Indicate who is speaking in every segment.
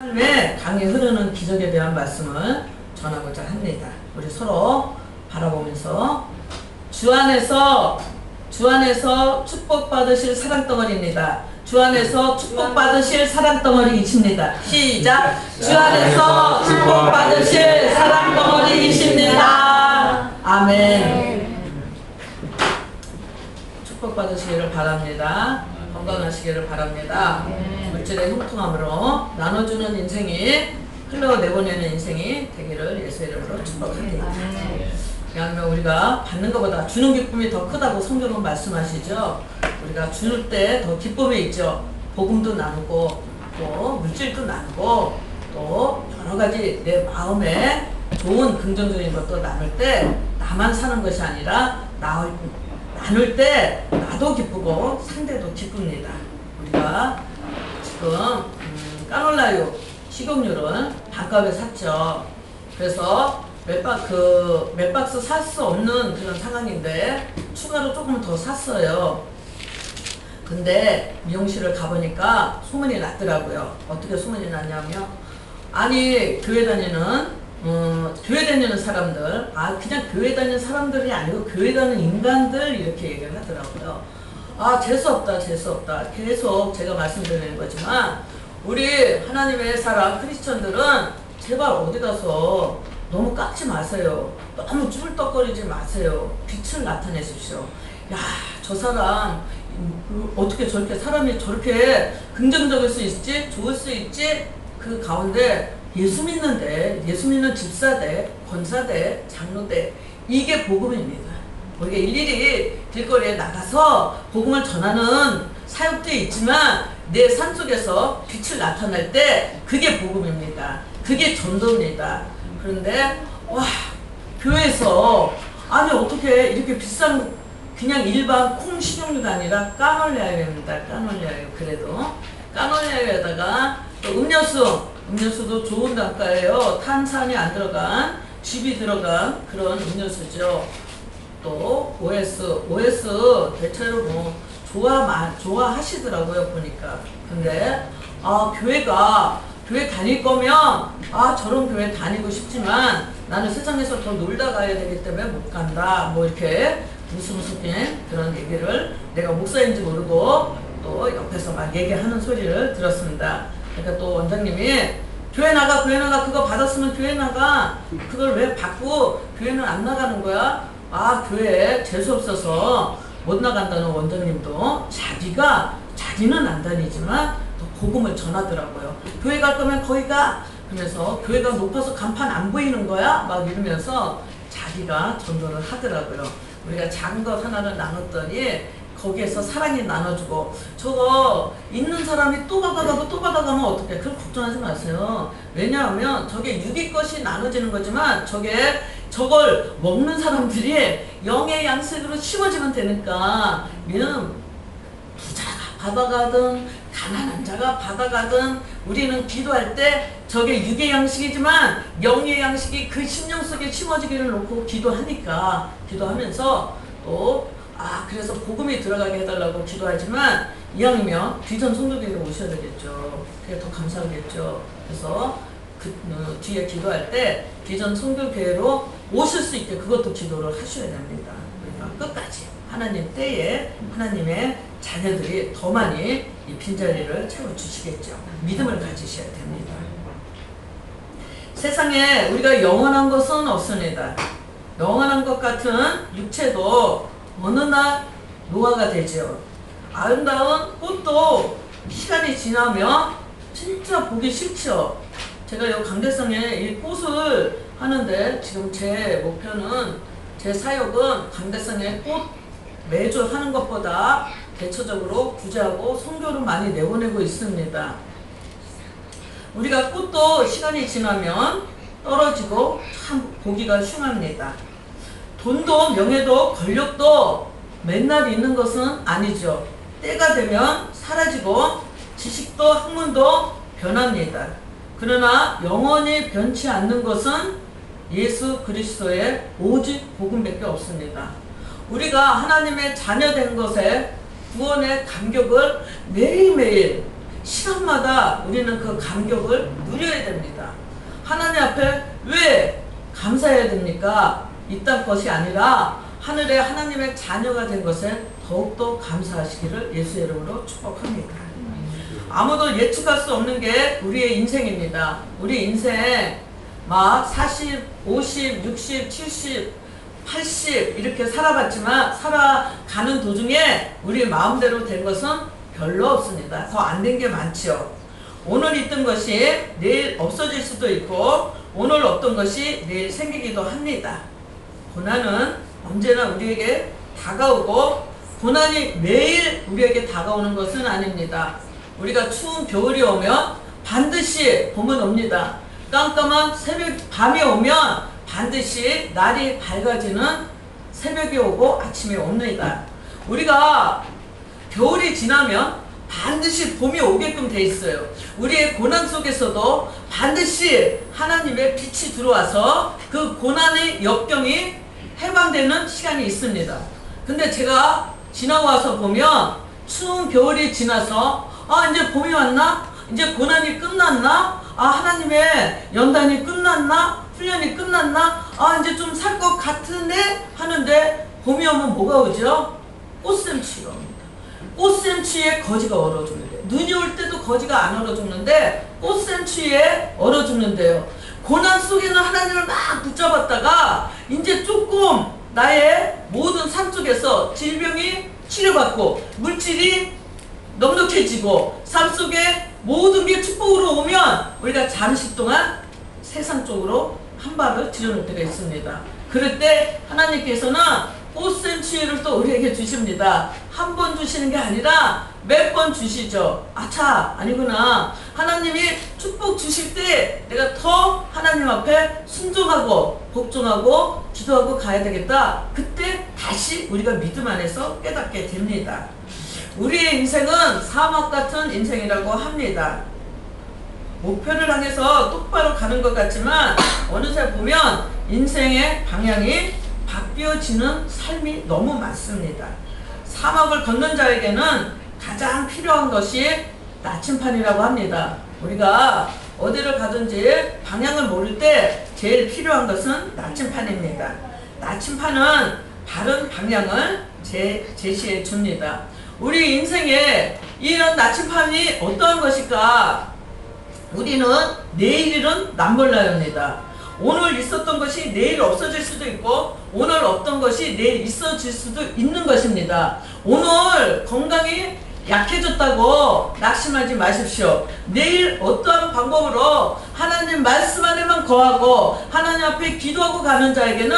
Speaker 1: 삶에 강이 흐르는 기적에 대한 말씀을 전하고자 합니다. 우리 서로 바라보면서 주 안에서 축복받으실 사랑덩어리입니다. 주 안에서 축복받으실 사랑덩어리이십니다. 시작! 주 안에서 축복받으실 사랑덩어리이십니다. 아멘. 축복받으시기를 바랍니다. 건강하시기를 바랍니다. 물질의 형통함으로 나눠주는 인생이 흘러내보내는 인생이 되기를 예수의 이름으로 축복합니다. 왜냐하면 우리가 받는 것보다 주는 기쁨이 더 크다고 성경은 말씀하시죠. 우리가 줄 때 더 기쁨이 있죠. 복음도 나누고 또 물질도 나누고 또 여러가지 내 마음에 좋은 긍정적인 것도 나눌 때 나만 사는 것이 아니라 나눌 때 나도 기쁘고 상대도 기쁩니다. 우리가 지금 까놀라유 식용유를 반값에 샀죠. 그래서 몇 박스 살 수 없는 그런 상황인데 추가로 조금 더 샀어요. 근데 미용실을 가보니까 소문이 났더라고요. 어떻게 소문이 났냐면, 아니 교회 다니는 사람들, 그냥 교회 다니는 사람들이 아니고 교회 다니는 인간들, 이렇게 얘기를 하더라고요. 재수없다. 계속 제가 말씀드리는 거지만, 우리 하나님의 사람 크리스천들은 제발 어디 가서 너무 깎지 마세요. 너무 쭈물떡거리지 마세요. 빛을 나타내십시오. 야, 저 사람 어떻게 저렇게 사람이 저렇게 긍정적일 수 있지? 좋을 수 있지? 그 가운데 예수 믿는 집사대, 권사대, 장로대, 이게 복음입니다. 우리가 일일이 길거리에 나가서 복음을 전하는 사역도 있지만 내 삶 속에서 빛을 나타낼 때 그게 복음입니다. 그게 전도입니다. 그런데 교회에서 어떻게 이렇게 비싼 그냥 일반 콩 식용유가 아니라 까놀레아유입니다. 까놀레아유. 그래도 까놀레아유에다가 또 음료수도 좋은 단가예요. 탄산이 안 들어간 즙이 들어간 그런 음료수죠. 또 OS 대체로 뭐 좋아하시더라고요, 보니까. 근데 교회 다닐 거면 저런 교회 다니고 싶지만 나는 세상에서 더 놀다 가야 되기 때문에 못 간다, 뭐 이렇게 무슨 그런 얘기를 내가 목사인지 모르고 또 옆에서 막 얘기하는 소리를 들었습니다. 그러니까 또 원장님이 교회 나가 그거 받았으면 교회 나가, 그걸 왜 받고 교회는 안 나가는 거야? 교회에 재수없어서 못 나간다는 원장님도 자기는 안 다니지만 또 복음을 전하더라고요. 교회 갈 거면 거기 가. 그러면서 교회가 높아서 간판 안 보이는 거야? 막 이러면서 자기가 전도를 하더라고요. 우리가 작은 것 하나를 나눴더니 거기에서 사랑이 나눠주고, 저거 있는 사람이 또 받아가면 어떡해. 그걸 걱정하지 마세요. 왜냐하면 저게 육의 것이 나눠지는 거지만 저걸 먹는 사람들이 영의 양식으로 심어지면 되니까, 부자가 받아가든 가난한 자가 받아가든 우리는 기도할 때 저게 육의 양식이지만 영의 양식이 그 심령 속에 심어지기를 놓고 기도하면서 또 그래서 복음이 들어가게 해달라고 기도하지만 이왕이면 비전 선교교회로 오셔야 되겠죠. 그게 더 감사하겠죠. 그래서 뒤에 기도할 때 비전 선교교회로 오실 수 있게 그것도 기도를 하셔야 됩니다. 그러니까 끝까지 하나님 때에 하나님의 자녀들이 더 많이 이 빈자리를 채워주시겠죠. 믿음을 가지셔야 됩니다. 세상에 우리가 영원한 것은 없습니다. 영원한 것 같은 육체도 어느 날 노화가 되죠. 아름다운 꽃도 시간이 지나면 진짜 보기 싫죠. 제가 이 강대성에 이 꽃을 하는데 지금 제 목표는, 제 사역은 강대성에 꽃 매주 하는 것보다 대체적으로 구제하고 선교를 많이 내보내고 있습니다. 우리가 꽃도 시간이 지나면 떨어지고 참 보기가 흉합니다. 돈도 명예도 권력도 맨날 있는 것은 아니죠. 때가 되면 사라지고 지식도 학문도 변합니다. 그러나 영원히 변치 않는 것은 예수 그리스도의 오직 복음밖에 없습니다. 우리가 하나님의 자녀된 것에 구원의 감격을 매일매일 시간마다 우리는 그 감격을 누려야 됩니다. 하나님 앞에 왜 감사해야 됩니까? 이 땅 것이 아니라 하늘의 하나님의 자녀가 된 것에 더욱더 감사하시기를 예수의 이름으로 축복합니다. 아무도 예측할 수 없는 게 우리의 인생입니다. 우리 인생 막 40, 50, 60, 70, 80 이렇게 살아봤지만 살아가는 도중에 우리 마음대로 된 것은 별로 없습니다. 더 안 된 게 많죠. 오늘 있던 것이 내일 없어질 수도 있고 오늘 없던 것이 내일 생기기도 합니다. 고난은 언제나 우리에게 다가오고 고난이 매일 우리에게 다가오는 것은 아닙니다. 우리가 추운 겨울이 오면 반드시 봄은 옵니다. 깜깜한 밤이 오면 반드시 날이 밝아지는 새벽이 오고 아침이 옵니다. 우리가 겨울이 지나면 반드시 봄이 오게끔 돼 있어요. 우리의 고난 속에서도 반드시 하나님의 빛이 들어와서 그 고난의 역경이 해방되는 시간이 있습니다. 근데 제가 지나고 와서 보면 추운 겨울이 지나서 이제 봄이 왔나? 이제 고난이 끝났나? 하나님의 연단이 끝났나? 훈련이 끝났나? 이제 좀 살 것 같은데? 하는데 봄이 오면 뭐가 오죠? 꽃샘추위가 옵니다. 꽃샘추위에 거지가 얼어 죽는데, 눈이 올 때도 거지가 안 얼어 죽는데 꽃샘추위에 얼어 죽는데요. 고난 속에는 하나님을 막 붙잡았다가 이제 조금 나의 모든 삶 속에서 질병이 치료받고 물질이 넉넉해지고 삶 속에 모든 게 축복으로 오면 우리가 잠시 동안 세상 쪽으로 한 발을 들여놓을 때가 있습니다. 그럴 때 하나님께서는 꽃샘추위를 또 우리에게 주십니다. 한 번 주시는 게 아니라 몇 번 주시죠. 아니구나. 하나님이 축복 주실 때 내가 더 하나님 앞에 순종하고 복종하고 기도하고 가야 되겠다. 그때 다시 우리가 믿음 안에서 깨닫게 됩니다. 우리의 인생은 사막 같은 인생이라고 합니다. 목표를 향해서 똑바로 가는 것 같지만 어느새 보면 인생의 방향이 바뀌어지는 삶이 너무 많습니다. 사막을 걷는 자에게는 가장 필요한 것이 나침판이라고 합니다. 우리가 어디를 가든지 방향을 모를 때 제일 필요한 것은 나침판입니다. 나침판은 바른 방향을 제시해 줍니다. 우리 인생에 이런 나침판이 어떠한 것일까? 우리는 내일은 남몰라요입니다. 오늘 있었던 것이 내일 없어질 수도 있고 오늘 없던 것이 내일 있어질 수도 있는 것입니다. 오늘 건강이 약해졌다고 낙심하지 마십시오. 내일 어떠한 방법으로 하나님 말씀 안에만 거하고 하나님 앞에 기도하고 가는 자에게는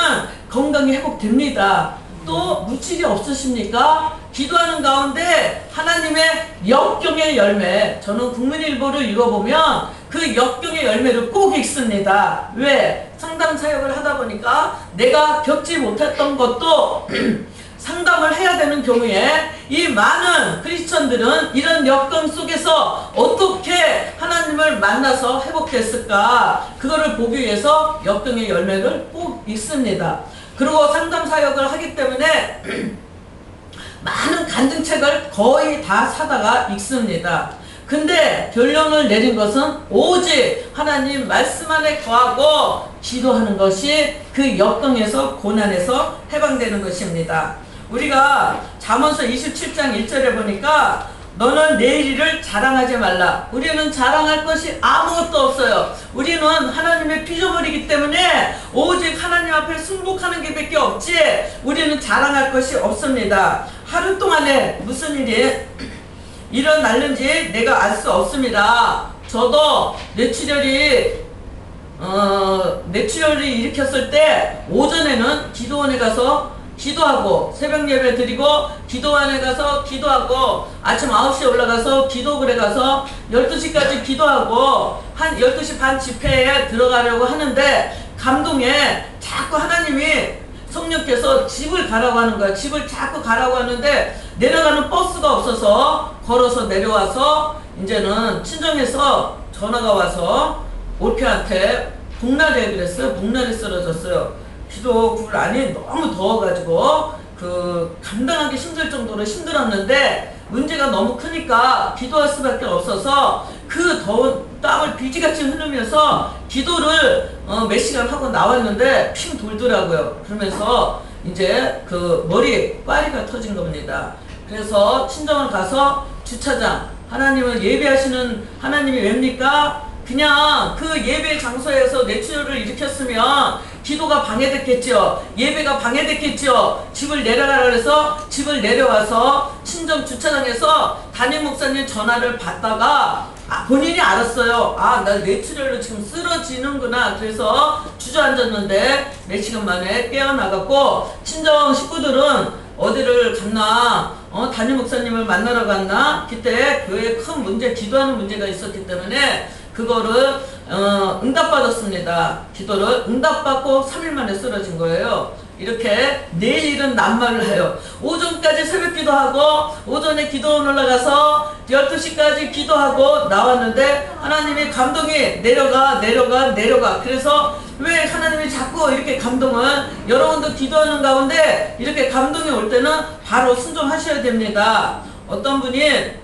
Speaker 1: 건강이 회복됩니다. 또 물질이 없으십니까? 기도하는 가운데 하나님의 역경의 열매, 저는 국민일보를 읽어보면 그 역경의 열매를 꼭 읽습니다. 왜? 상담 사역을 하다 보니까 내가 겪지 못했던 것도 상담을 해야 되는 경우에 이 많은 크리스천들은 이런 역경 속에서 어떻게 하나님을 만나서 회복됐을까? 그거를 보기 위해서 역경의 열매를 꼭 읽습니다. 그리고 상담 사역을 하기 때문에 많은 간증책을 거의 다 사다가 읽습니다. 근데 결론을 내린 것은 오직 하나님 말씀 안에 거하고 기도하는 것이 그 역경에서 고난에서 해방되는 것입니다. 우리가 잠언서 27장 1절에 보니까 너는 내일 일을 자랑하지 말라. 우리는 자랑할 것이 아무것도 없어요. 우리는 하나님의 피조물이기 때문에 오직 하나님 앞에 순복하는 게 밖에 없지 우리는 자랑할 것이 없습니다. 하루 동안에 무슨 일이 일어났는지 내가 알 수 없습니다. 저도 뇌출혈이 일으켰을 때 오전에는 기도원에 가서 기도하고 새벽 예배 드리고 기도원에 가서 기도하고 아침 9시에 올라가서 기도굴에 가서 12시까지 기도하고 한 12시 반 집회에 들어가려고 하는데 감동에 자꾸 하나님이 성령께서 집을 가라고 하는 거야. 집을 자꾸 가라고 하는데 내려가는 버스가 없어서 걸어서 내려와서 이제는 친정에서 전화가 와서 올케한테 복날에 그랬어요. 복날이 쓰러졌어요. 기도굴 안이 너무 더워가지고 감당하기 힘들 정도로 힘들었는데 문제가 너무 크니까 기도할 수밖에 없어서 그 더운 땀을 비지같이 흐르면서 기도를 몇 시간 하고 나왔는데 핑 돌더라고요. 그러면서 이제 그 머리에 파리가 터진 겁니다. 그래서 친정을 가서 주차장, 하나님을 예배하시는 하나님이 왜입니까? 그냥 그 예배 장소에서 뇌출혈을 일으켰으면 기도가 방해됐겠죠. 예배가 방해됐겠죠. 집을 내려가라 그래서 집을 내려와서 친정 주차장에서 담임 목사님 전화를 받다가 본인이 알았어요. 나 뇌출혈로 지금 쓰러지는구나. 그래서 주저앉았는데 몇 시간 만에 깨어나갔고, 친정 식구들은 어디를 갔나, 담임 목사님을 만나러 갔나, 그때 교회에 큰 문제, 기도하는 문제가 있었기 때문에 그거를 응답받았습니다. 기도를 응답받고 3일 만에 쓰러진 거예요. 이렇게 내일은 낱말을 해요. 오전까지 새벽 기도하고 오전에 기도원 올라가서 12시까지 기도하고 나왔는데 하나님의 감동이 내려가. 그래서 왜 하나님이 자꾸 이렇게 감동을, 여러분도 기도하는 가운데 이렇게 감동이 올 때는 바로 순종하셔야 됩니다. 어떤 분이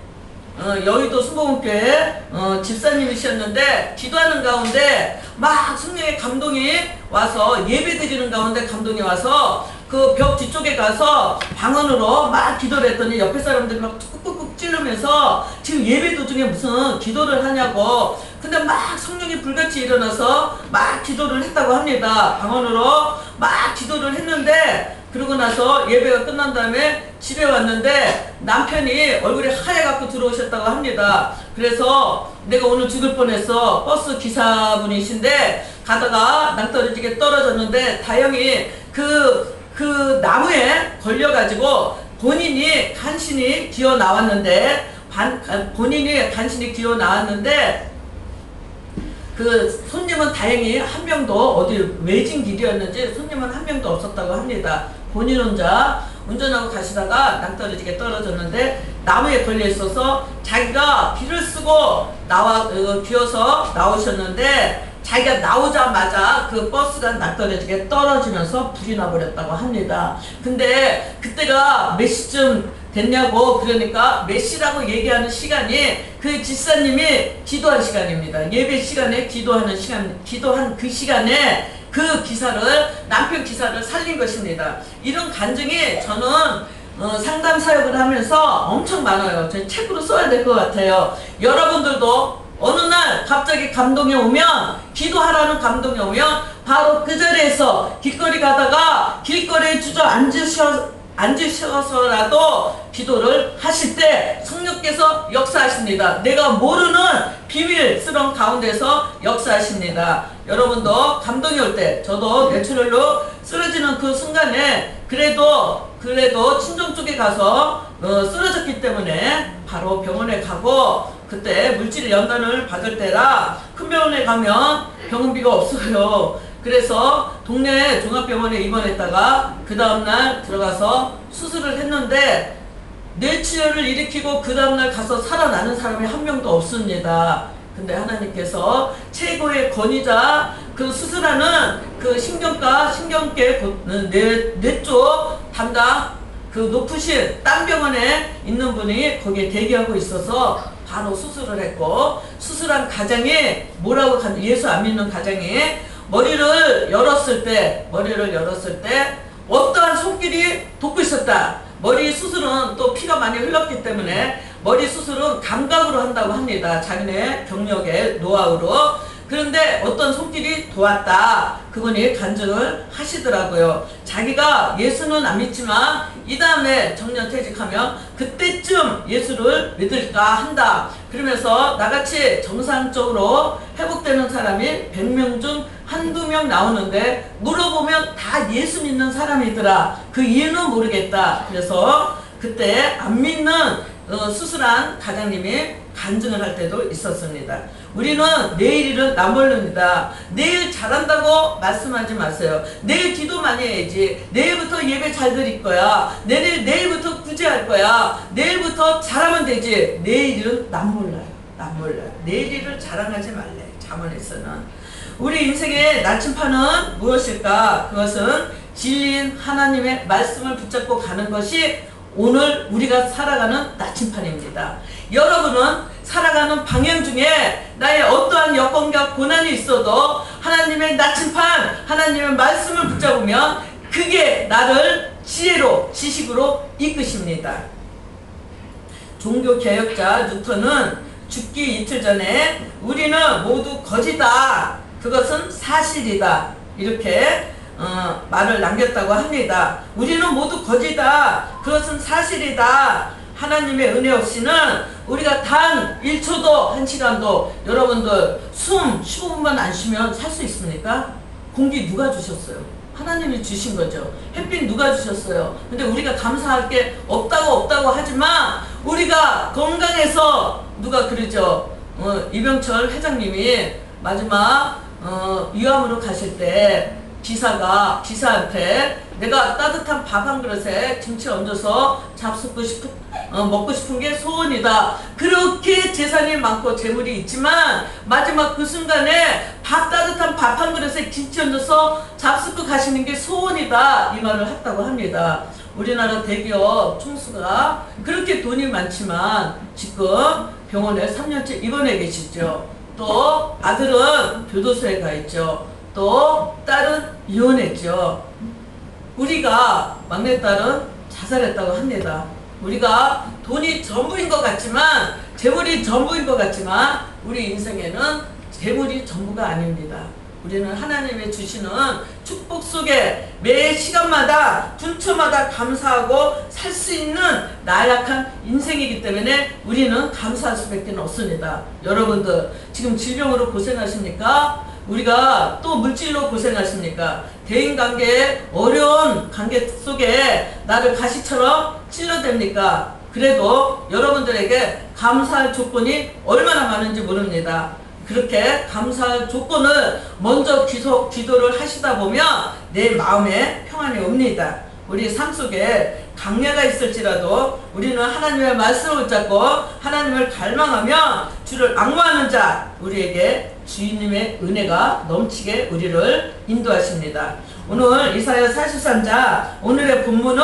Speaker 1: 여의도 순복음교회 집사님이셨는데 기도하는 가운데 막 성령의 감동이 와서, 예배 드리는 가운데 감동이 와서 그 벽 뒤쪽에 가서 방언으로 막 기도를 했더니 옆에 사람들이 막 꾹꾹꾹 찌르면서 지금 예배 도중에 무슨 기도를 하냐고. 근데 막 성령이 불같이 일어나서 막 기도를 했다고 합니다. 방언으로 막 기도를 했는데, 그러고 나서 예배가 끝난 다음에 집에 왔는데 남편이 얼굴이 하얘갖고 들어오셨다고 합니다. 그래서 내가 오늘 죽을 뻔했어. 버스 기사분이신데 가다가 낭떠러지게 떨어졌는데 다행히 그 나무에 걸려가지고 본인이 간신히 기어 나왔는데 그 손님은 다행히 한 명도, 어디 외진 길이었는지 손님은 한 명도 없었다고 합니다. 본인 혼자 운전하고 가시다가 낭떠러지게 떨어졌는데 나무에 걸려 있어서 자기가 길을 쓰고 기어서 나오셨는데 자기가 나오자마자 그 버스가 낭떠러지게 떨어지면서 불이 나버렸다고 합니다. 근데 그때가 몇 시쯤 됐냐고, 그러니까 몇 시라고 얘기하는 시간이 그 집사님이 기도한 시간입니다. 예배 시간에 기도한 그 시간에 그 남편 기사를 살린 것입니다. 이런 간증이 저는 상담 사역을 하면서 엄청 많아요. 저 책으로 써야 될 것 같아요. 여러분들도 어느 날 갑자기 감동이 오면, 기도하라는 감동이 오면 바로 그 자리에서 길거리 가다가 길거리에 앉으셔서라도 기도를 하실 때 성령께서 역사하십니다. 내가 모르는 비밀스러운 가운데서 역사하십니다. 여러분도 감동이 올 때, 저도 뇌출혈로 쓰러지는 그 순간에 그래도 친정 쪽에 가서 쓰러졌기 때문에 바로 병원에 가고, 그때 물질 연단을 받을 때라 큰 병원에 가면 병원비가 없어요. 그래서 동네 종합병원에 입원했다가 그 다음날 들어가서 수술을 했는데 뇌출혈을 일으키고 그 다음날 가서 살아나는 사람이 한 명도 없습니다. 근데 하나님께서 최고의 권위자, 그 수술하는 그 신경계 뇌 쪽 담당 그 높으신 딴 병원에 있는 분이 거기에 대기하고 있어서 바로 수술을 했고, 수술한 가장이 뭐라고, 예수 안 믿는 가장이 머리를 열었을 때 어떠한 손길이 돋고 있었다. 머리 수술은 또 피가 많이 흘렀기 때문에 머리 수술은 감각으로 한다고 합니다. 자기네 경력의 노하우로. 그런데 어떤 손길이 도왔다. 그분이 간증을 하시더라고요. 자기가 예수는 안 믿지만 이 다음에 정년퇴직하면 그때쯤 예수를 믿을까 한다. 그러면서 나같이 정상적으로 회복되는 사람이 100명 중 한두 명 나오는데 물어보면 다 예수 믿는 사람이더라. 그 이유는 모르겠다. 그래서 그때 안 믿는 수술한 가장님이 간증을 할 때도 있었습니다. 우리는 내일 일은 나 모릅니다. 내일 잘한다고 말씀하지 마세요. 내일 기도 많이 해야지. 내일부터 예배 잘 드릴 거야. 내일부터 구제할 거야. 내일부터 잘하면 되지. 내일 일은 난 몰라요. 내일 일을 자랑하지 말래. 잠언에서는. 우리 인생의 나침판은 무엇일까? 그것은 진리인 하나님의 말씀을 붙잡고 가는 것이 오늘 우리가 살아가는 나침판입니다. 여러분은 살아가는 방향 중에 나의 어떠한 여건과 고난이 있어도 하나님의 나침판, 하나님의 말씀을 붙잡으면 그게 나를 지혜로, 지식으로 이끄십니다. 종교개혁자 뉴턴은 죽기 이틀 전에 우리는 모두 거지다, 그것은 사실이다, 이렇게 말을 남겼다고 합니다. 우리는 모두 거지다, 그것은 사실이다. 하나님의 은혜 없이는 우리가 단 1초도 1시간도 여러분들 숨 15분만 안 쉬면 살 수 있습니까? 공기 누가 주셨어요? 하나님이 주신 거죠. 햇빛 누가 주셨어요? 근데 우리가 감사할 게 없다고 하지만 우리가 건강해서, 누가 그러죠? 이병철 회장님이 마지막 위암으로 가실 때 기사한테 내가 따뜻한 밥 한 그릇에 김치 얹어서 먹고 싶은 게 소원이다. 그렇게 재산이 많고 재물이 있지만 마지막 그 순간에 따뜻한 밥 한 그릇에 김치 얹어서 잡숫고 가시는 게 소원이다, 이 말을 했다고 합니다. 우리나라 대기업 총수가 그렇게 돈이 많지만 지금 병원에 3년째 입원해 계시죠. 또 아들은 교도소에 가 있죠. 또 딸은 이혼했죠. 우리가 막내딸은 자살했다고 합니다. 우리가 돈이 전부인 것 같지만, 재물이 전부인 것 같지만 우리 인생에는 재물이 전부가 아닙니다. 우리는 하나님의 주시는 축복 속에 매 시간마다 분초마다 감사하고 살 수 있는 나약한 인생이기 때문에 우리는 감사할 수밖에 없습니다. 여러분들 지금 질병으로 고생하십니까? 우리가 또 물질로 고생하십니까? 대인관계, 어려운 관계 속에 나를 가시처럼 찔러댑니까? 그래도 여러분들에게 감사할 조건이 얼마나 많은지 모릅니다. 그렇게 감사할 조건을 먼저 기도를 하시다 보면 내 마음에 평안이 옵니다. 우리 삶 속에 강야가 있을지라도 우리는 하나님의 말씀을 붙잡고 하나님을 갈망하며 주를 앙모하는 자, 우리에게 주님의 은혜가 넘치게 우리를 인도하십니다. 오늘 이사야 43장 오늘의 본문은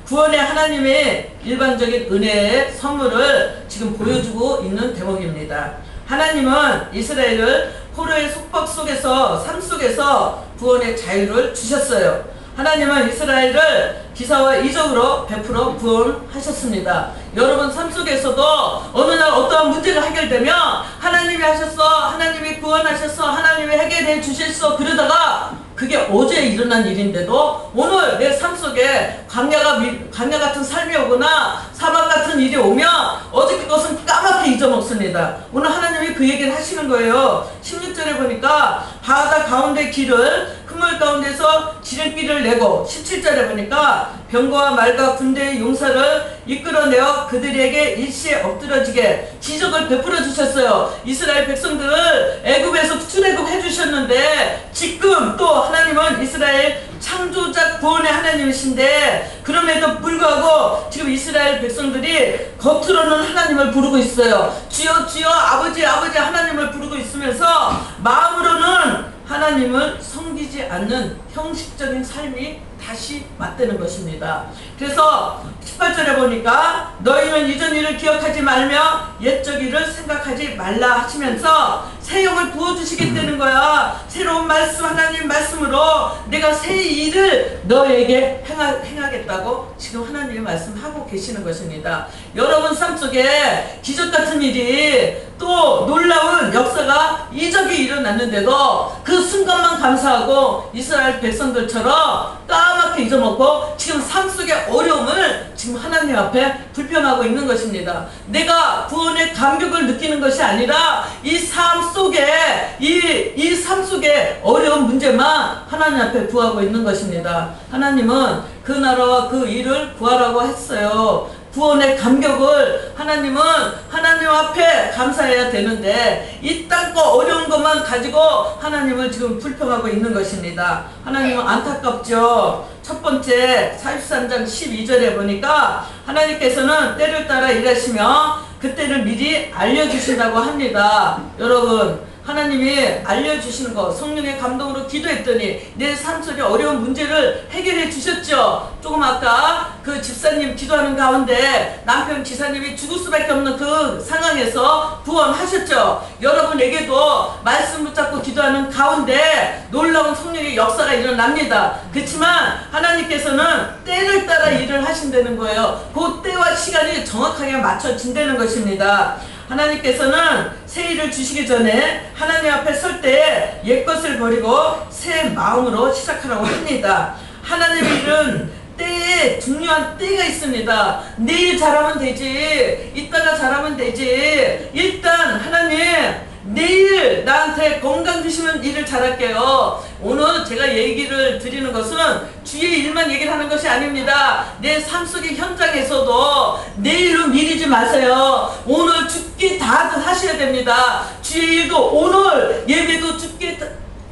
Speaker 1: 구원의 하나님의 일반적인 은혜의 선물을 지금 보여주고 있는 대목입니다. 하나님은 이스라엘을 포로의 속박 속에서, 삶 속에서 구원의 자유를 주셨어요. 하나님은 이스라엘을 기사와 이적으로 베풀어 구원하셨습니다. 여러분 삶 속에서도 어느 날 어떠한 문제가 해결되면 하나님이 하셨어, 하나님이 구원하셨어, 하나님이 해결해 주셨어, 그러다가 그게 어제 일어난 일인데도 오늘 내 삶 속에 광야 같은 삶이 오거나 사막 같은 일이 오면 어저께 것은 까맣게 잊어먹습니다. 오늘 하나님이 그 얘기를 하시는 거예요. 16절에 보니까 바다 가운데 길을 흙물 가운데서 지름길을 내고, 17절에 보니까 병거와 말과 군대의 용사를 이끌어내어 그들에게 일시에 엎드러지게 기적을 베풀어 주셨어요. 이스라엘 백성들을 애굽에서 출애굽해 주셨는데 지금 또 하나님은 이스라엘 창조자 구원의 하나님이신데 그럼에도 불구하고 지금 이스라엘 백성들이 겉으로는 하나님을 부르고 있어요. 주여 주여 아버지 아버지 하나님을 부르고 있으면서 마음으로는 하나님을 섬기지 않는 형식적인 삶이 다시 맞대는 것입니다. 그래서 18절에 보니까 너희는 이전 일을 기억하지 말며 옛적 일을 생각하지 말라 하시면서 새 영을 부어주시겠다는 거야. 새로운 말씀, 하나님 말씀으로 내가 새 일을 너에게 행하겠다고 지금 하나님의 말씀하고 계시는 것입니다. 여러분 삶 속에 기적 같은 일이 또 놀라운 역사가 이적이 일어났는데도 그 순간만 감사하고 이스라엘 백성들처럼 까맣게 잊어먹고 지금 삶 속의 어려움을 지금 하나님 앞에 불평하고 있는 것입니다. 내가 구원의 감격을 느끼는 것이 아니라 이 삶 속에 이 삶 속에 어려운 문제만 하나님 앞에 구하고 있는 것입니다. 하나님은 그 나라와 그 일을 구하라고 했어요. 구원의 감격을 하나님은 하나님 앞에 감사해야 되는데 이 땅거 어려운 것만 가지고 하나님을 지금 불평하고 있는 것입니다. 하나님은 안타깝죠. 첫 번째 43장 12절에 보니까 하나님께서는 때를 따라 일하시며 그때를 미리 알려주신다고 합니다. 여러분 하나님이 알려주시는 거, 성령의 감동으로 기도했더니 내 삶 속에 어려운 문제를 해결해 주셨죠. 조금 아까 그 집사님 기도하는 가운데 남편 지사님이 죽을 수밖에 없는 그 상황에서 구원하셨죠. 여러분에게도 말씀 붙잡고 기도하는 가운데 놀라운 성령의 역사가 일어납니다. 그렇지만 하나님께서는 때를 따라 일을 하신다는 거예요. 그 때와 시간이 정확하게 맞춰진다는 것입니다. 하나님께서는 새 일을 주시기 전에 하나님 앞에 설 때 옛것을 버리고 새 마음으로 시작하라고 합니다. 하나님의 일은 때에 중요한 때가 있습니다. 내일 잘하면 되지, 이따가 잘하면 되지. 일단 하나님 내일 나한테 건강 주시면 일을 잘할게요. 오늘 제가 얘기를 드리는 것은 주의 일만 얘기를 하는 것이 아닙니다. 내 삶 속의 현장에서도 내일로 미리지 마세요. 오늘 죽기 다 하셔야 됩니다. 주의 일도 오늘 예배도 죽기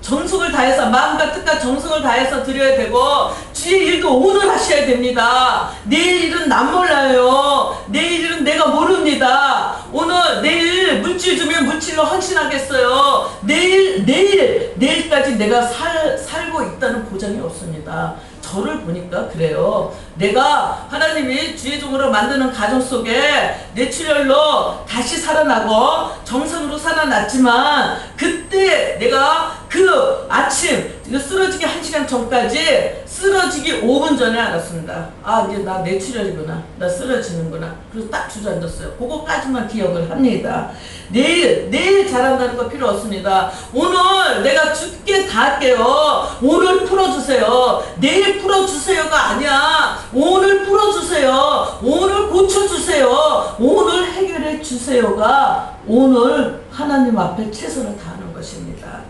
Speaker 1: 정성을 다해서 마음과 뜻과 정성을 다해서 드려야 되고 주의 일도 오늘 하셔야 됩니다. 내일 일은 난 몰라요. 내일 일은 내가 모릅니다. 오늘 내일 물질 주면 물질로 헌신하겠어요. 내일까지 내가 살고 있다는 보장이 없습니다. 저를 보니까 그래요. 내가 하나님이 주의종으로 만드는 가정 속에 뇌출혈로 다시 살아나고 정상으로 살아났지만 그때 내가 그 아침 쓰러지기 1시간 전까지 쓰러지기 5분 전에 알았습니다. 아, 이제 나 뇌출혈이구나. 나 쓰러지는구나. 그래서 딱 주저앉았어요. 그거까지만 기억을 합니다. 내일 잘한다는 거 필요 없습니다. 오늘 내가 죽게 다 할게요. 오늘 풀어주세요. 내일 풀어주세요가 아니야. 오늘 풀어주세요. 오늘 고쳐주세요. 오늘 해결해 주세요가 오늘 하나님 앞에 최선을 다하는 것입니다.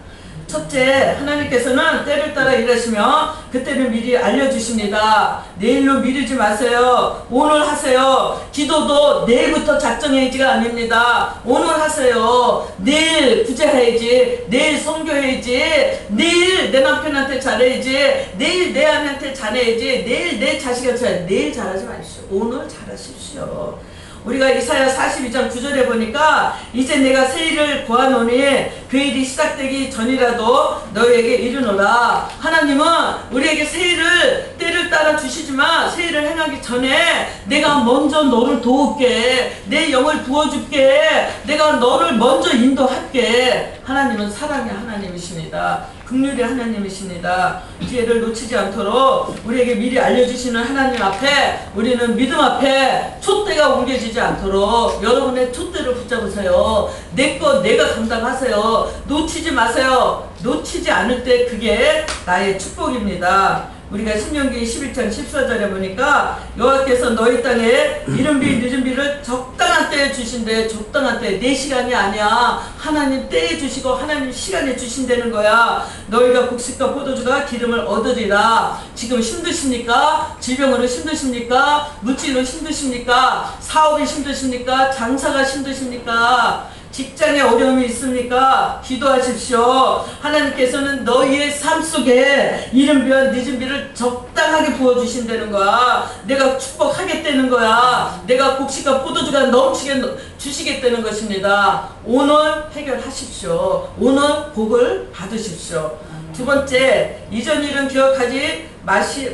Speaker 1: 첫째, 하나님께서는 때를 따라 일하시며 그때를 미리 알려주십니다. 내일로 미루지 마세요. 오늘 하세요. 기도도 내일부터 작정해야지가 아닙니다. 오늘 하세요. 내일 구제해야지. 내일 선교해야지. 내일 내 남편한테 잘해야지. 내일 내 아내한테 잘해야지. 내일 내 자식한테 잘해야지. 내일 잘하지 마십시오. 오늘 잘하십시오. 우리가 이사야 42장 9절에 보니까 이제 내가 새 일을 구하노니 그 일이 시작되기 전이라도 너희에게 이르노라. 하나님은 우리에게 새 일을 때를 따라 주시지만 새 일을 행하기 전에 내가 먼저 너를 도울게. 내 영을 부어줄게. 내가 너를 먼저 인도할게. 하나님은 사랑의 하나님이십니다. 긍휼의 하나님이십니다. 기회를 놓치지 않도록 우리에게 미리 알려주시는 하나님 앞에 우리는 믿음 앞에 촛대가 옮겨지지 않도록 여러분의 촛대를 붙잡으세요. 내 거 내가 감당하세요. 놓치지 마세요. 놓치지 않을 때 그게 나의 축복입니다. 우리가 신명기 11장 14절에 보니까 여호와께서 너희 땅에 이른비 늦은비를 적당한 때에 주신대. 적당한 때, 내 시간이 아니야. 하나님 때에 주시고 하나님 시간에 주신다는 거야. 너희가 곡식과 포도주가 기름을 얻으리라. 지금 힘드십니까? 질병으로 힘드십니까? 물질로 힘드십니까? 사업이 힘드십니까? 장사가 힘드십니까? 직장에 어려움이 있습니까? 기도하십시오. 하나님께서는 너희의 삶 속에 이른비와 늦은비를 적당하게 부어주신다는 거야. 내가 축복하겠다는 거야. 내가 곡식과 포도주가 넘치게 주시겠다는 것입니다. 오늘 해결하십시오. 오늘 복을 받으십시오. 두 번째, 이전 일은 기억하지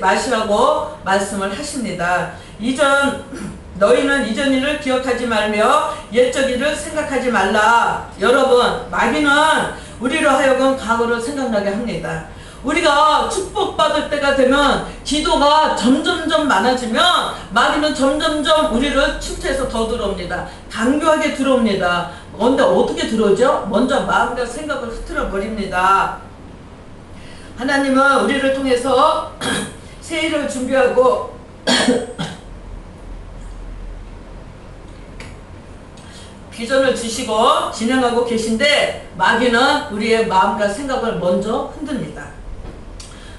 Speaker 1: 마시라고 말씀을 하십니다. 너희는 이전 일을 기억하지 말며 옛적 일을 생각하지 말라. 여러분, 마귀는 우리로 하여금 과거를 생각나게 합니다. 우리가 축복받을 때가 되면 기도가 점점점 많아지면 마귀는 점점점 우리를 침투해서 더 들어옵니다. 강요하게 들어옵니다. 근데 어떻게 들어오죠? 먼저 마음과 생각을 흐트러 버립니다. 하나님은 우리를 통해서 새 일을 준비하고 비전을 주시고 진행하고 계신데 마귀는 우리의 마음과 생각을 먼저 흔듭니다.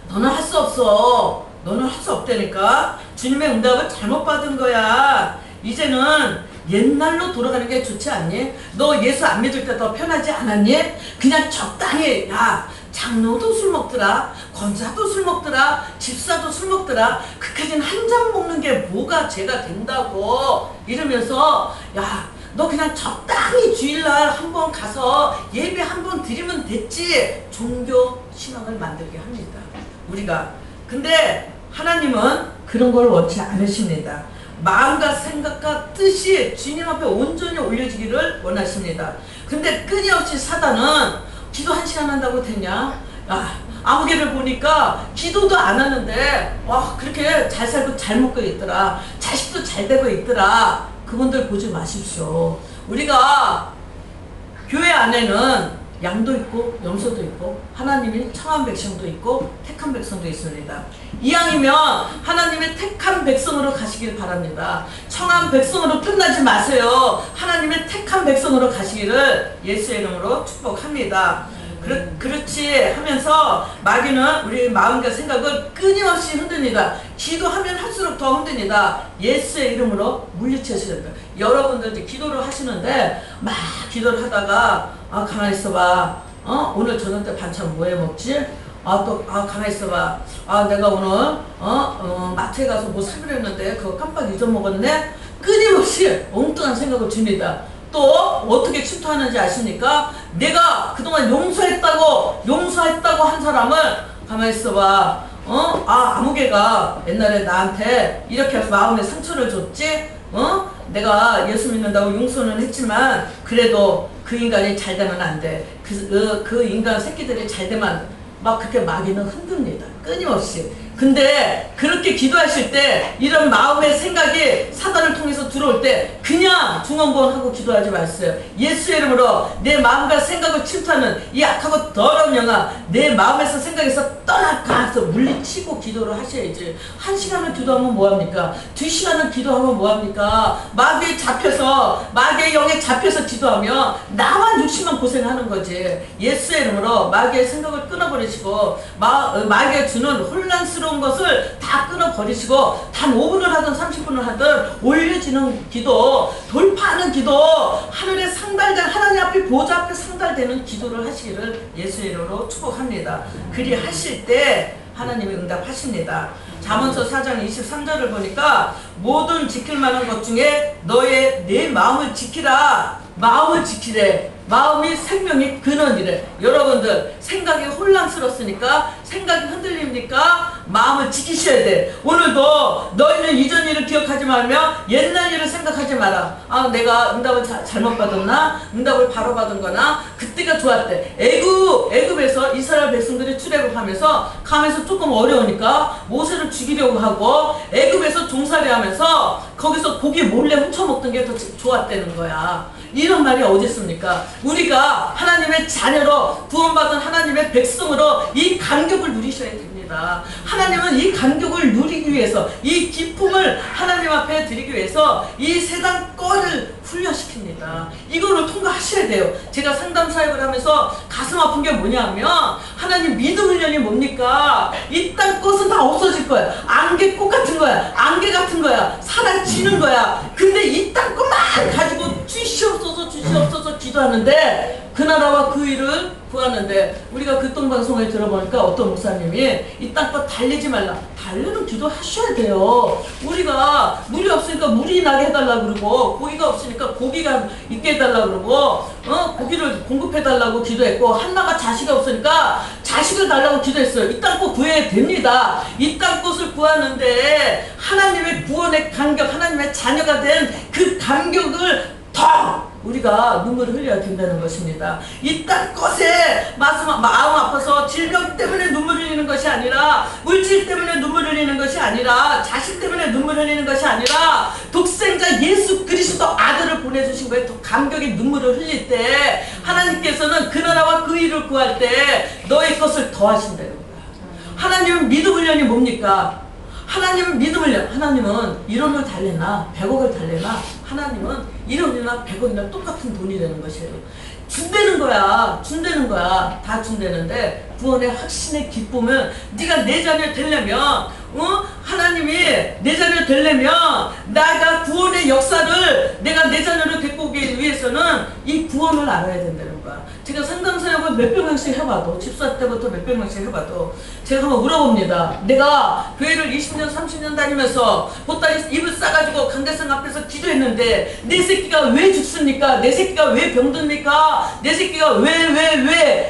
Speaker 1: 너는 할 수 없어. 너는 할 수 없다니까. 주님의 응답을 잘못 받은 거야. 이제는 옛날로 돌아가는 게 좋지 않니? 너 예수 안 믿을 때 더 편하지 않았니? 그냥 적당히. 야, 장로도 술 먹더라. 권사도 술 먹더라. 집사도 술 먹더라. 그까진 한 잔 먹는 게 뭐가 죄가 된다고 이러면서 야, 너 그냥 적당히 주일날 한번 가서 예배 한번 드리면 됐지. 종교 신앙을 만들게 합니다. 우리가. 근데 하나님은 그런 걸 원치 않으십니다. 마음과 생각과 뜻이 주님 앞에 온전히 올려지기를 원하십니다. 근데 끊임없이 사단은 기도 1시간 한다고 되냐? 아무개를 보니까 기도도 안 하는데 와 그렇게 잘 살고 잘 먹고 있더라. 자식도 잘 되고 있더라. 그분들 보지 마십시오. 우리가 교회 안에는 양도 있고 염소도 있고 하나님이 청한 백성도 있고 택한 백성도 있습니다. 이왕이면 하나님의 택한 백성으로 가시길 바랍니다. 청한 백성으로 끝나지 마세요. 하나님의 택한 백성으로 가시기를 예수의 이름으로 축복합니다. 그렇지 하면서 마귀는 우리 마음과 생각을 끊임없이 흔듭니다. 기도하면 할수록 더 흔듭니다. 예수의 이름으로 물리치셔야 됩니다. 여러분들 이제 기도를 하시는데 막 기도를 하다가 가만히 있어봐. 오늘 저녁 때 반찬 뭐 해 먹지? 가만히 있어봐. 내가 오늘 마트에 가서 뭐 사기로 했는데 그거 깜빡 잊어먹었네? 끊임없이 엉뚱한 생각을 줍니다. 또 어떻게 침투하는지 아십니까? 내가 그동안 용서했다고 한 사람을 가만히 있어봐. 아무개가 옛날에 나한테 이렇게 마음에 상처를 줬지? 내가 예수 믿는다고 용서는 했지만 그래도 그 인간이 잘 되면 안 돼. 그 인간 새끼들이 잘 되면 안 돼. 막 그렇게 마귀는 흔듭니다. 끊임없이. 근데 그렇게 기도하실 때 이런 마음의 생각이 사단을 통해서 들어올 때 그냥 중언부언하고 기도하지 마세요. 예수의 이름으로 내 마음과 생각을 침투하는 이 악하고 더러운 영아 내 마음에서 생각에서 떠나가서 물리치고 기도를 하셔야지. 1시간을 기도하면 뭐합니까? 2시간을 기도하면 뭐합니까? 마귀에 잡혀서 마귀의 영에 잡혀서 기도하면 나만 육신만 고생하는 거지. 예수의 이름으로 마귀의 생각을 끊어버리시고 마귀가 주는 혼란스러운 것을 다 끊어버리시고 단 5분을 하든 30분을 하든 올려지는 기도, 돌파하는 기도, 하늘에 상달된 하나님 앞에 보좌 앞에 상달되는 기도를 하시기를 예수의 이름으로 축복합니다. 그리 하실 때 하나님이 응답하십니다. 잠언서 4장 23절을 보니까 모든 지킬 만한 것 중에 너의 내 마음을 지키라. 마음을 지키래. 마음이 생명의 근원이래. 여러분들 생각이 혼란스럽으니까 생각이 흔들립니까? 마음을 지키셔야 돼. 오늘도 너희는 이전 일을 기억하지 말며 옛날 일을 생각하지 마라. 내가 응답을 잘못 받았나? 응답을 바로 받은 거나? 그때가 좋았대. 애굽에서 이스라엘 백성들이 출애굽하면서 가면서 조금 어려우니까 모세를 죽이려고 하고 애굽에서 종살이 하면서 거기서 고기 몰래 훔쳐먹던 게 더 좋았다는 거야. 이런 말이 어디 있습니까? 우리가 하나님의 자녀로 구원받은 하나님의 백성으로 이 감격을 누리셔야 됩니다. 하나님은 이 감격을 누리기 위해서 이 기쁨을 하나님 앞에 드리기 위해서 이 세상 거를 훈련시킵니다. 이거를 통과하셔야 돼요. 제가 상담 사역을 하면서 가슴 아픈 게 뭐냐면 하나님 믿음 훈련이 뭡니까? 이 땅 것은 다 없어질 거야. 안개꽃 같은 거야. 안개 같은 거야. 사라지는 거야. 근데 이 땅 것만 가지고 주시옵소서 기도하는데 그 나라와 그 일을 구하는데 우리가 그 똥방송을 들어보니까 어떤 목사님이 이 땅껏 달리지 말라. 달리는 기도 하셔야 돼요. 우리가 물이 없으니까 물이 나게 해달라고 그러고 고기가 없으니까 고기가 있게 해달라고 그러고 고기를 공급해달라고 기도했고 한나가 자식이 없으니까 자식을 달라고 기도했어요. 이 땅꽃 구해야 됩니다. 이 땅꽃을 구하는데 하나님의 구원의 감격, 하나님의 자녀가 된 그 감격을 더 우리가 눈물을 흘려야 된다는 것입니다. 이 땅 것에 마음 아파서 질병 때문에 눈물 흘리는 것이 아니라 물질 때문에 눈물 흘리는 것이 아니라 자식 때문에 눈물 흘리는 것이 아니라 독생자 예수 그리스도 아들을 보내주신 거에 더 감격의 눈물을 흘릴 때 하나님께서는 그 나라와 그 일을 구할 때 너의 것을 더하신다는 거야. 하나님은 믿음 훈련이 뭡니까? 하나님은 믿음 훈련. 하나님은 1원을 달래나 100억을 달래나 하나님은 1원이나 100억이나 똑같은 돈이 되는 것이에요. 준다는 거야. 다 준다는데 구원의 확신의 기쁨은 네가 내 자녀 되려면 하나님이 내 자녀 되려면 내가 구원의 역사를 내가 내 자녀를 데리고 오기 위해서는 이 구원을 알아야 된다는 거야. 거야. 제가 상담사역을 몇백 명씩 해봐도, 집사 때부터 몇백 명씩 해봐도, 제가 한번 물어봅니다. 내가 교회를 20년, 30년 다니면서 보따리 입을 싸가지고 강대상 앞에서 기도했는데, 내 새끼가 왜 죽습니까? 내 새끼가 왜 병듭니까? 내 새끼가 왜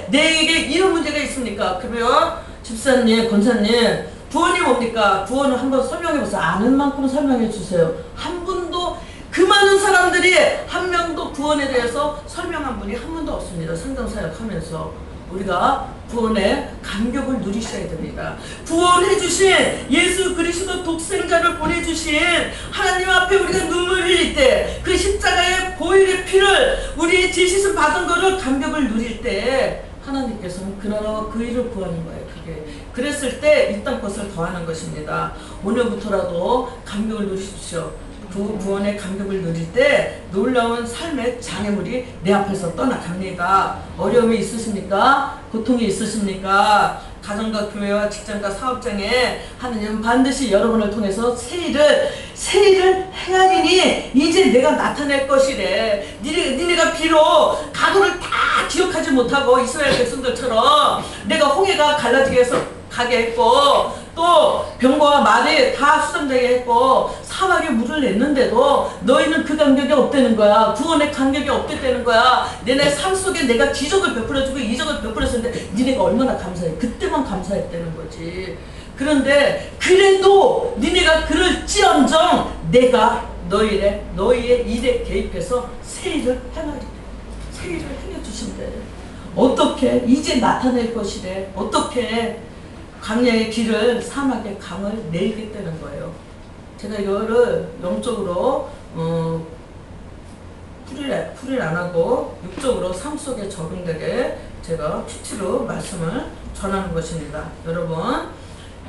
Speaker 1: 내게 이런 문제가 있습니까? 그러면 집사님, 권사님, 구원이 뭡니까? 구원을 한번 설명해보세요. 아는 만큼 설명해주세요. 한 분도, 그 많은 사람들이 한 명도 구원에 대해서 설명한 분이 한 분도 없습니다. 상담사역 하면서. 우리가 구원의 감격을 누리셔야 됩니다. 구원해주신 예수 그리스도 독생자를 보내주신 하나님 앞에 우리가 눈물 흘릴 때, 그 십자가의 보혈의 피를, 우리의 죄짓음 받은 거를 감격을 누릴 때, 하나님께서는 그 나라와 그 일을 구하는 거예요. 그게. 그랬을 때 이 땅 것을 더하는 것입니다. 오늘부터라도 감격을 누리십시오. 그 구원의 감격을 누릴 때 놀라운 삶의 장애물이 내 앞에서 떠나갑니다. 어려움이 있으십니까? 고통이 있으십니까? 가정과 교회와 직장과 사업장에 하느님은 반드시 여러분을 통해서 새 일을 행하리니 이제 내가 나타낼 것이래. 니네가 비록 각오를 다 기억하지 못하고 이스라엘 백성들처럼 내가 홍해가 갈라지게 해서 가게 했고, 또 병거와 말이 다 수정되게 했고, 사막에 물을 냈는데도 너희는 그 감격이 없다는 거야. 구원의 감격이 없겠다는 거야. 내내 삶 속에 내가 기적을 베풀어주고 이적을 베풀었는데 니네가 얼마나 감사해. 그때만 감사했다는 거지. 그런데 그래도 니네가 그럴지언정 내가 너희의 일에 개입해서 새 일을 행하리래. 새 일을 행해주신대. 어떻게? 이제 나타낼 것이래. 어떻게? 광야의 길을, 사막의 강을 내리겠다는 거예요. 제가 이거를 영적으로 풀이를 안 하고 육적으로 삶 속에 적용되게 제가 큐티로 말씀을 전하는 것입니다. 여러분,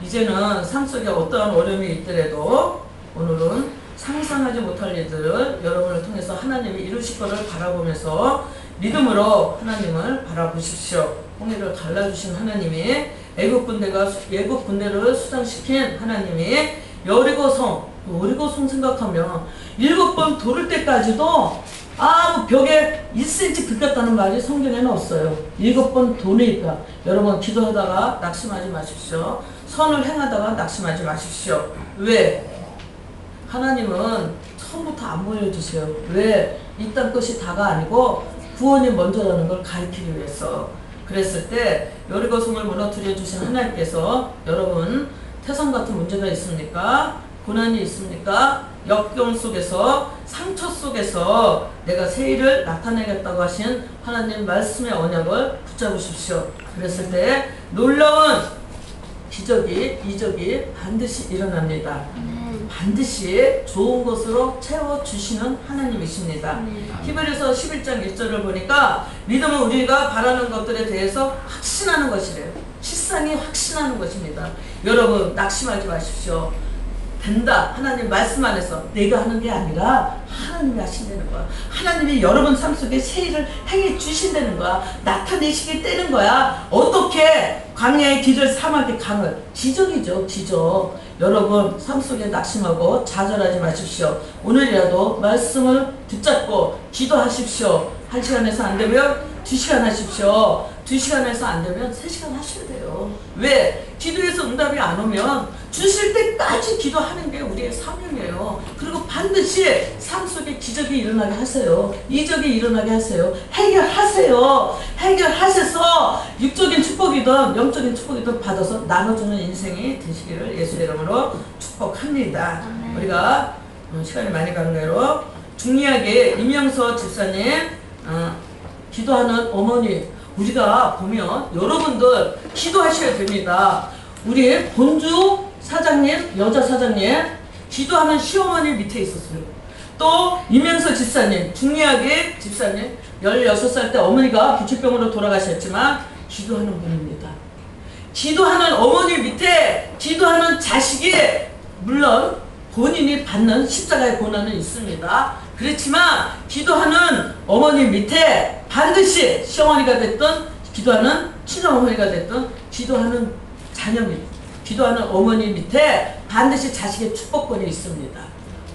Speaker 1: 이제는 삶 속에 어떠한 어려움이 있더라도 오늘은 상상하지 못할 일들을 여러분을 통해서 하나님이 이루실 것을 바라보면서 믿음으로 하나님을 바라보십시오. 홍해를 갈라주신 하나님이, 애국 군대를 수장시킨 하나님이, 여리고성 생각하면 7번 돌을 때까지도 아무 벽에 1cm 긁혔다는 말이 성경에는 없어요. 7번 도니까. 여러분, 기도하다가 낙심하지 마십시오. 선을 행하다가 낙심하지 마십시오. 왜? 하나님은 처음부터 안 보여주세요. 왜? 이 땅 것이 다가 아니고 구원이 먼저라는 걸 가르치기 위해서. 그랬을 때 여리고성을 무너뜨려 주신 하나님께서, 여러분 태산 같은 문제가 있습니까? 고난이 있습니까? 역경 속에서, 상처 속에서 내가 새 일을 나타내겠다고 하신 하나님 말씀의 언약을 붙잡으십시오. 그랬을 때 놀라운 기적이, 이적이 반드시 일어납니다. 반드시 좋은 것으로 채워주시는 하나님이십니다. 히브리서 11장 1절을 보니까 믿음은 우리가 바라는 것들에 대해서 확신하는 것이래요. 실상이 확신하는 것입니다. 여러분, 낙심하지 마십시오. 된다. 하나님 말씀 안에서 내가 하는 게 아니라 하나님이 하신다는 거야. 하나님이 여러분 삶 속에 새 일을 행해 주신다는 거야. 나타내시겠다는 거야. 어떻게? 광야의 길을, 사막의 강을. 기적이죠, 기적. 여러분 삶 속에 낙심하고 좌절하지 마십시오. 오늘이라도 말씀을 붙잡고 기도하십시오. 1시간 해서 안 되면 2시간 하십시오. 2시간 해서 안 되면 3시간 하셔야 돼요. 왜? 기도해서 응답이 안 오면 주실 때까지 기도하는 게 우리의 사명이에요. 그리고 반드시 삶 속에 기적이 일어나게 하세요. 이적이 일어나게 하세요. 해결하세요. 해결하셔서 육적인 축복이든 영적인 축복이든 받아서 나눠주는 인생이 되시기를 예수의 이름으로 축복합니다. 우리가 시간이 많이 가는 대로 중리하게 임영서 집사님, 기도하는 어머니, 우리가 보면 여러분들 기도하셔야 됩니다. 우리 본주 사장님, 여자 사장님, 기도하는 시어머니 밑에 있었어요. 또 임영서 집사님, 중리하게 집사님, 16살 때 어머니가 부치병으로 돌아가셨지만 기도하는 분입니다. 기도하는 어머니 밑에 기도하는 자식이, 물론 본인이 받는 십자가의 고난은 있습니다. 그렇지만 기도하는 어머니 밑에 반드시 시어머니가 됐든 기도하는 친어머니가 됐든 기도하는 자녀 밑, 기도하는 어머니 밑에 반드시 자식의 축복권이 있습니다.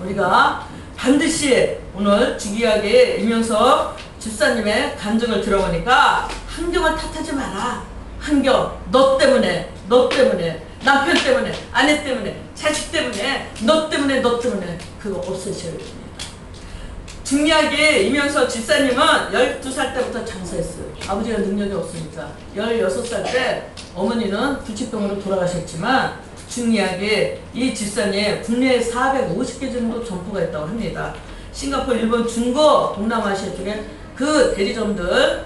Speaker 1: 우리가 반드시 오늘 주기하게 임영서 집사님의 간증을 들어보니까 환경을 탓하지 마라. 환경, 너 때문에, 남편 때문에, 아내 때문에, 자식 때문에, 너 때문에, 그거 없애셔야 됩니다. 중요하게 이명서 집사님은 12살 때부터 장사했어요. 아버지가 능력이 없으니까. 16살 때 어머니는 불치병으로 돌아가셨지만, 중요하게 이 집사님 국내에 450개 정도 점포가 있다고 합니다. 싱가포르, 일본, 중국, 동남아시아 쪽에 그 대리점들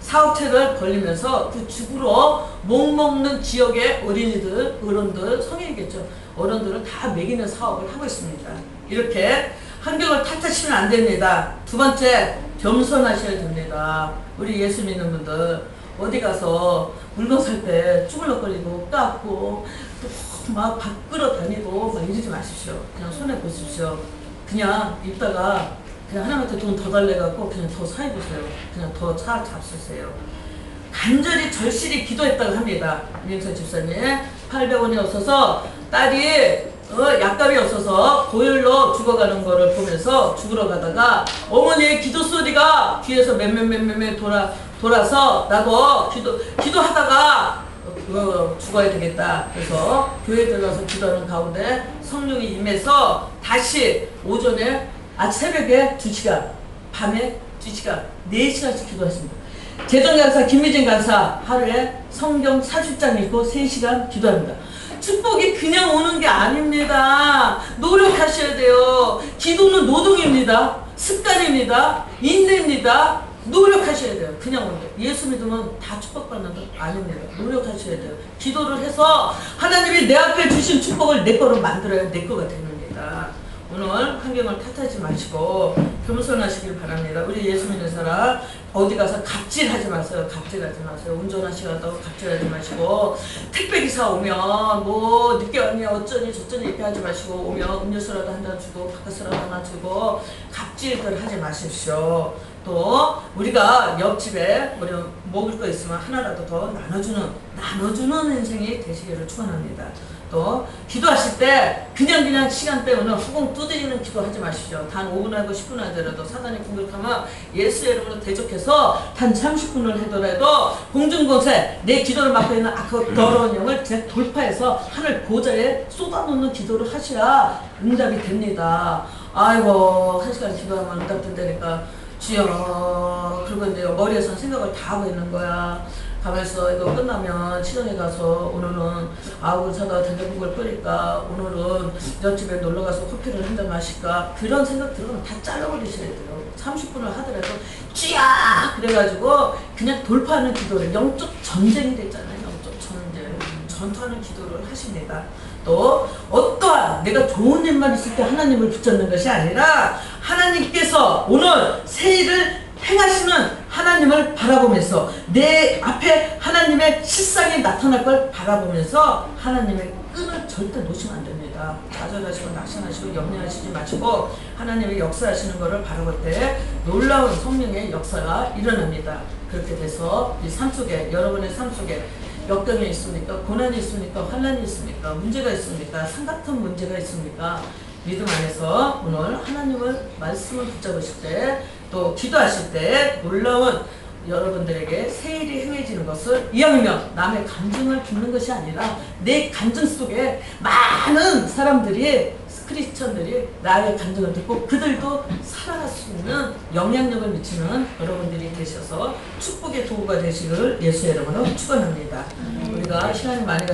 Speaker 1: 사업체를 벌리면서 그 죽으로 목먹는 지역의 어린이들, 어른들, 성인이겠죠. 어른들을 다 먹이는 사업을 하고 있습니다. 이렇게 환경을 탓하시면 안 됩니다. 두 번째, 겸손하셔야 됩니다. 우리 예수 믿는 분들 어디 가서 물건 살 때 쭈글럭거리고 깎고 막 밖으로 다니고 막 이러지 마십시오. 그냥 손해 보십시오. 그냥 입다가 그냥 하나님한테 돈 더 달래갖고 그냥 더 사입으세요. 그냥 더 차 잡수세요. 간절히 절실히 기도했다고 합니다. 이명서 집사님 800원이 없어서 딸이 약값이 없어서 고열로 죽어가는 거를 보면서 죽으러 가다가 어머니의 기도 소리가 귀에서 맴맴 돌아서 나도 기도하다가 죽어야 되겠다. 그래서 교회 들어가서 기도하는 가운데 성령이 임해서 다시 오전에 새벽에 2시간, 밤에 2시간, 4시간씩 기도했습니다. 재정간사 김미진 간사 하루에 성경 40장 읽고 3시간 기도합니다. 축복이 그냥 오는 게 아닙니다. 노력하셔야 돼요. 기도는 노동입니다. 습관입니다. 인내입니다. 노력하셔야 돼요. 그냥 오는 게. 예수 믿으면 다 축복받는 거 아닙니다. 노력하셔야 돼요. 기도를 해서 하나님이 내 앞에 주신 축복을 내 거로 만들어야 내 거가 됩니다. 오늘 환경을 탓하지 마시고 겸손하시길 바랍니다. 우리 예수 믿는 사람 어디 가서 갑질하지 마세요. 갑질하지 마세요. 운전하시다가 갑질하지 마시고 택배기사 오면 뭐 늦게 왔니 어쩌니 저쩌니 이렇게 하지 마시고 오면 음료수라도 한 잔 주고 바카스라도 하나 주고 갑질들 하지 마십시오. 또 우리가 옆집에 우리 먹을 거 있으면 하나라도 더 나눠주는 인생이 되시기를 축원합니다. 또 기도하실 때 그냥 시간 때우는 후궁 두드리는 기도하지 마십시오. 단 5분 하고 10분 하더라도 사단이 공격하면 예수의 이름으로 대적해서 단 30분을 하더라도 공중곳에 내 기도를 맡고 있는 그 더러운 영을 제 돌파해서 하늘 보좌에 쏟아놓는 기도를 하셔야 응답이 됩니다. 아이고 1시간 기도하면 응답 된다니까 주여 그리고 이제 머리에서 생각을 다 하고 있는 거야. 가면서 이거 끝나면 시장에 가서 오늘은 아우 사다 된장국을 끓일까 오늘은 옆집에 놀러가서 커피를 한 잔 마실까 그런 생각 들으면 다 잘라버리셔야 돼요. 30분을 하더라도 쥐야 그래가지고 그냥 돌파하는 기도를 영적 전쟁이 됐잖아요. 영적 전쟁 전투하는 기도를 하십니다. 또 어떠한 내가 좋은 일만 있을 때 하나님을 붙잡는 것이 아니라 하나님께서 오늘 새 일을 행하시는 하나님을 바라보면서 내 앞에 하나님의 실상이 나타날 걸 바라보면서 하나님의 끈을 절대 놓으시면 안 됩니다. 좌절하시고 낙심하시고 염려하시지 마시고 하나님의 역사하시는 것을 바라볼 때 놀라운 성령의 역사가 일어납니다. 그렇게 돼서 이 삶 속에 여러분의 삶 속에 역경이 있습니까? 고난이 있습니까? 환난이 있습니까? 문제가 있습니까? 산 같은 문제가 있습니까? 믿음 안에서 오늘 하나님을 말씀을 붙잡으실 때 또 기도하실 때 놀라운 여러분들에게 새 일이 행해지는 것을 이왕이면 남의 간증을 듣는 것이 아니라 내 간증 속에 많은 사람들이 크리스천들이 나의 간증을 듣고 그들도 살아갈 수 있는 영향력을 미치는 여러분들이 되셔서 축복의 도구가 되시기를 예수의 이름으로 축원합니다. 우리가 시간이 많이